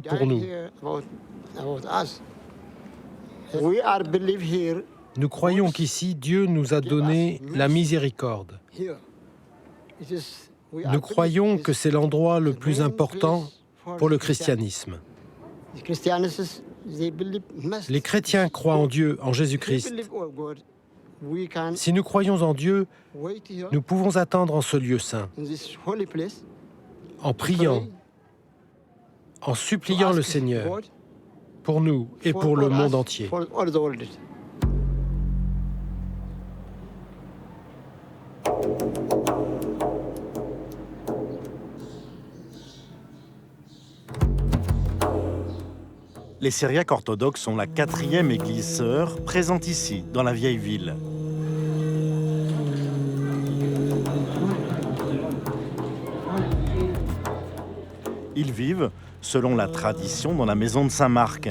pour nous. Nous croyons qu'ici, Dieu nous a donné la miséricorde. Nous croyons que c'est l'endroit le plus important pour le christianisme. Les chrétiens croient en Dieu, en Jésus-Christ. Si nous croyons en Dieu, nous pouvons attendre en ce lieu saint, en priant, en suppliant le Seigneur, pour nous et pour le monde entier. Les Syriaques orthodoxes sont la 4e église sœur présente ici, dans la vieille ville. Ils vivent, selon la tradition, dans la maison de Saint-Marc,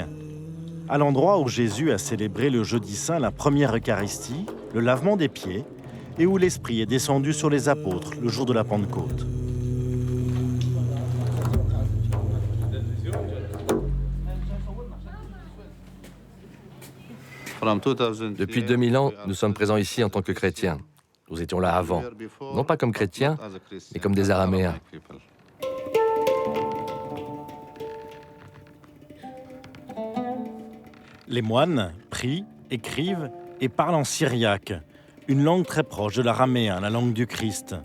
à l'endroit où Jésus a célébré le jeudi saint la première Eucharistie, le lavement des pieds, et où l'Esprit est descendu sur les apôtres le jour de la Pentecôte. Depuis 2000 ans, nous sommes présents ici en tant que chrétiens. Nous étions là avant, non pas comme chrétiens, mais comme des Araméens. Les moines prient, écrivent et parlent en syriaque, une langue très proche de l'araméen, la langue du Christ.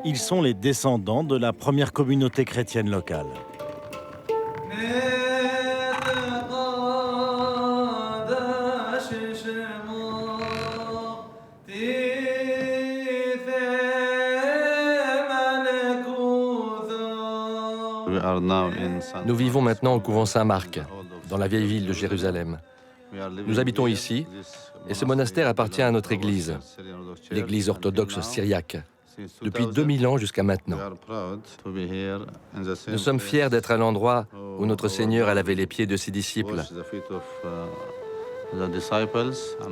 Ils sont les descendants de la première communauté chrétienne locale. Nous vivons maintenant au couvent Saint-Marc, dans la vieille ville de Jérusalem. Nous habitons ici, et ce monastère appartient à notre église, l'église orthodoxe syriaque, depuis 2000 ans jusqu'à maintenant. Nous sommes fiers d'être à l'endroit où notre Seigneur a lavé les pieds de ses disciples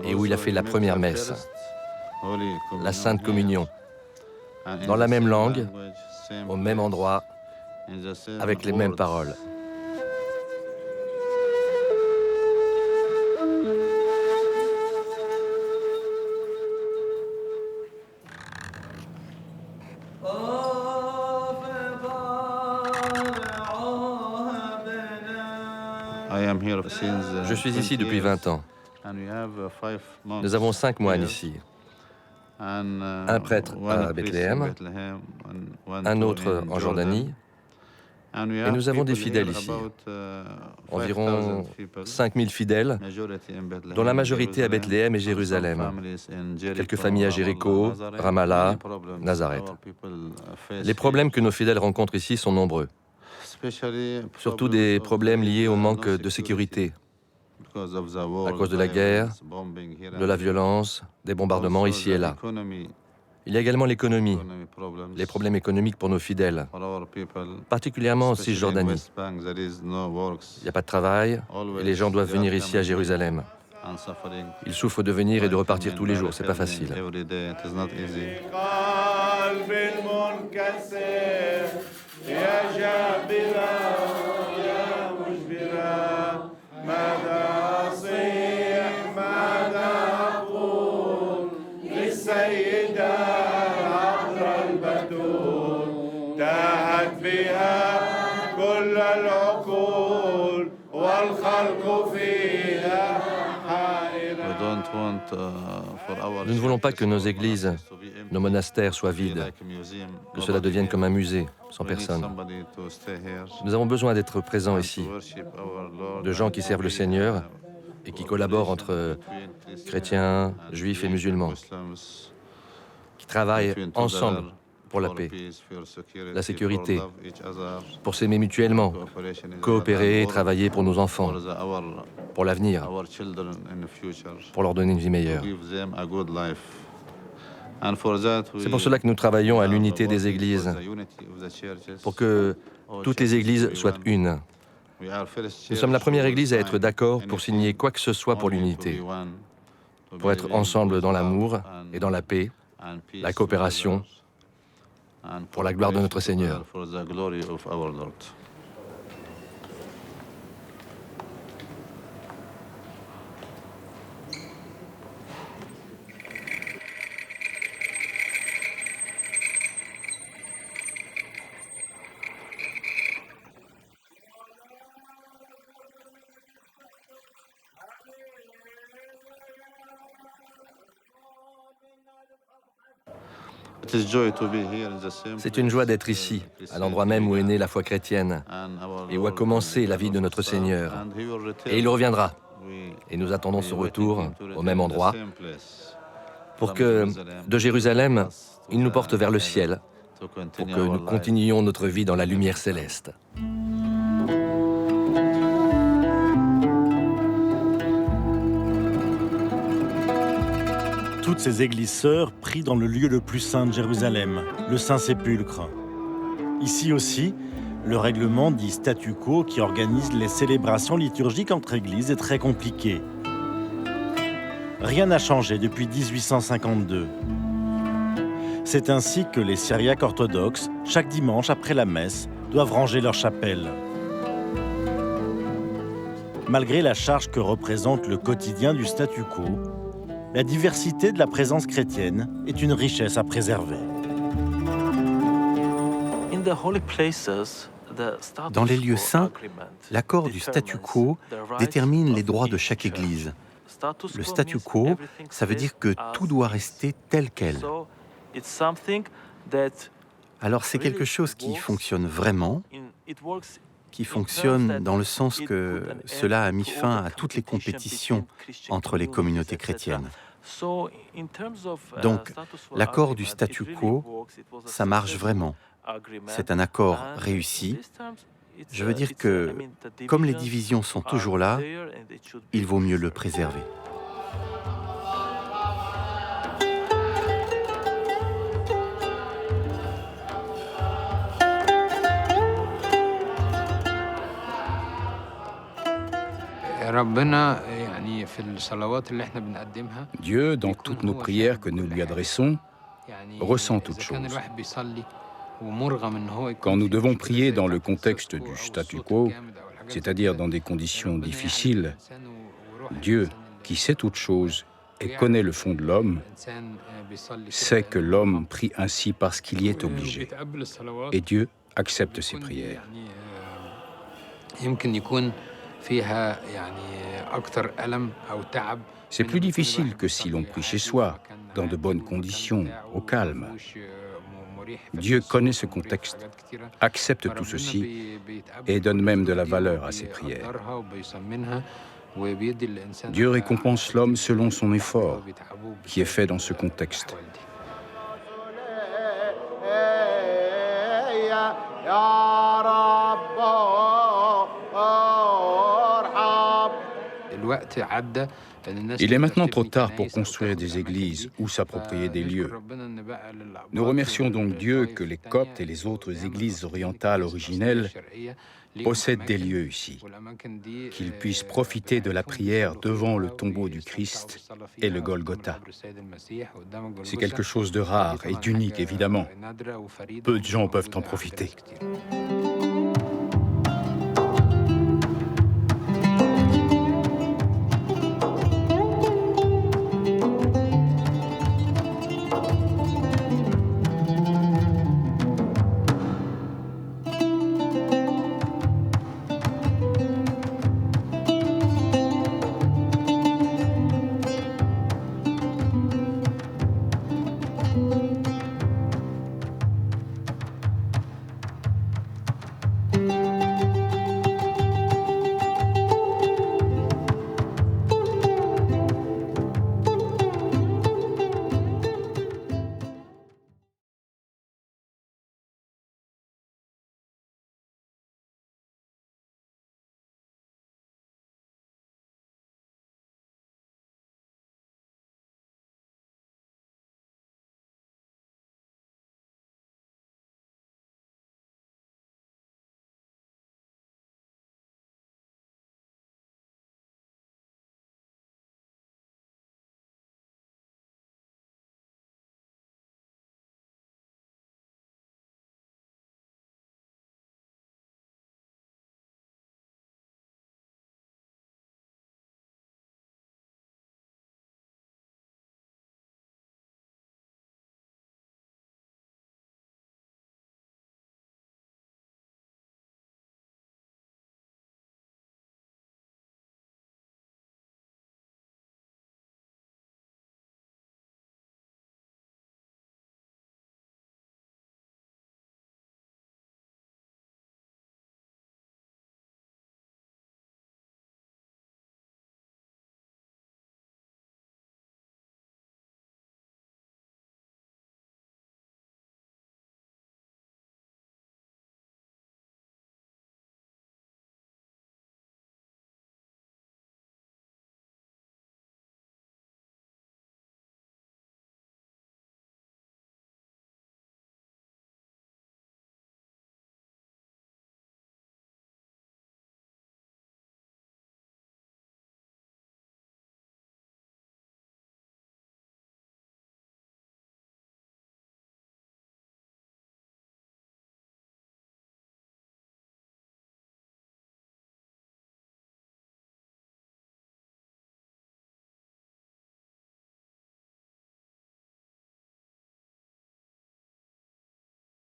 et où il a fait la première messe, la Sainte Communion, dans la même langue, au même endroit, avec les mêmes paroles. Je suis ici depuis 20 ans. Nous avons 5 moines ici. Un prêtre à Bethléem, un autre en Jordanie, et nous avons des fidèles ici, environ 5000 fidèles, dont la majorité à Bethléem et Jérusalem, quelques familles à Jéricho, Ramallah, Nazareth. Les problèmes que nos fidèles rencontrent ici sont nombreux, surtout des problèmes liés au manque de sécurité, à cause de la guerre, de la violence, des bombardements ici et là. Il y a également l'économie, les problèmes économiques pour nos fidèles, particulièrement en Cisjordanie. Il n'y a pas de travail et les gens doivent venir ici à Jérusalem. Ils souffrent de venir et de repartir tous les jours, c'est pas facile. Nous ne voulons pas que nos églises, nos monastères soient vides, que cela devienne comme un musée, sans personne. Nous avons besoin d'être présents ici, de gens qui servent le Seigneur et qui collaborent entre chrétiens, juifs et musulmans, qui travaillent ensemble pour la paix, la sécurité, pour s'aimer mutuellement, coopérer et travailler pour nos enfants, pour l'avenir, pour leur donner une vie meilleure. C'est pour cela que nous travaillons à l'unité des églises, pour que toutes les églises soient une. Nous sommes la première église à être d'accord pour signer quoi que ce soit pour l'unité, pour être ensemble dans l'amour et dans la paix, la coopération, pour la gloire de notre Seigneur. C'est une joie d'être ici, à l'endroit même où est née la foi chrétienne et où a commencé la vie de notre Seigneur. Et il reviendra. Et nous attendons son retour au même endroit pour que, de Jérusalem, il nous porte vers le ciel, pour que nous continuions notre vie dans la lumière céleste. Toutes ces églises sœurs prient dans le lieu le plus saint de Jérusalem, le Saint-Sépulcre. Ici aussi, le règlement dit statu quo qui organise les célébrations liturgiques entre églises est très compliqué. Rien n'a changé depuis 1852. C'est ainsi que les Syriaques orthodoxes, chaque dimanche après la messe, doivent ranger leur chapelle. Malgré la charge que représente le quotidien du statu quo, la diversité de la présence chrétienne est une richesse à préserver. Dans les lieux saints, l'accord du statu quo détermine les droits de chaque église. Le statu quo, ça veut dire que tout doit rester tel quel. Alors c'est quelque chose qui fonctionne vraiment, qui fonctionne dans le sens que cela a mis fin à toutes les compétitions entre les communautés chrétiennes. Donc, l'accord du statu quo, ça marche vraiment. C'est un accord réussi. Je veux dire que, comme les divisions sont toujours là, il vaut mieux le préserver. Dieu, dans toutes nos prières que nous lui adressons, ressent toutes choses. Quand nous devons prier dans le contexte du statu quo, c'est-à-dire dans des conditions difficiles, Dieu, qui sait toutes choses et connaît le fond de l'homme, sait que l'homme prie ainsi parce qu'il y est obligé. Et Dieu accepte ses prières. C'est plus difficile que si l'on prie chez soi, dans de bonnes conditions, au calme. Dieu connaît ce contexte, accepte tout ceci et donne même de la valeur à ses prières. Dieu récompense l'homme selon son effort, qui est fait dans ce contexte. Il est maintenant trop tard pour construire des églises ou s'approprier des lieux. Nous remercions donc Dieu que les Coptes et les autres églises orientales originelles possèdent des lieux ici, qu'ils puissent profiter de la prière devant le tombeau du Christ et le Golgotha. C'est quelque chose de rare et d'unique, évidemment. Peu de gens peuvent en profiter.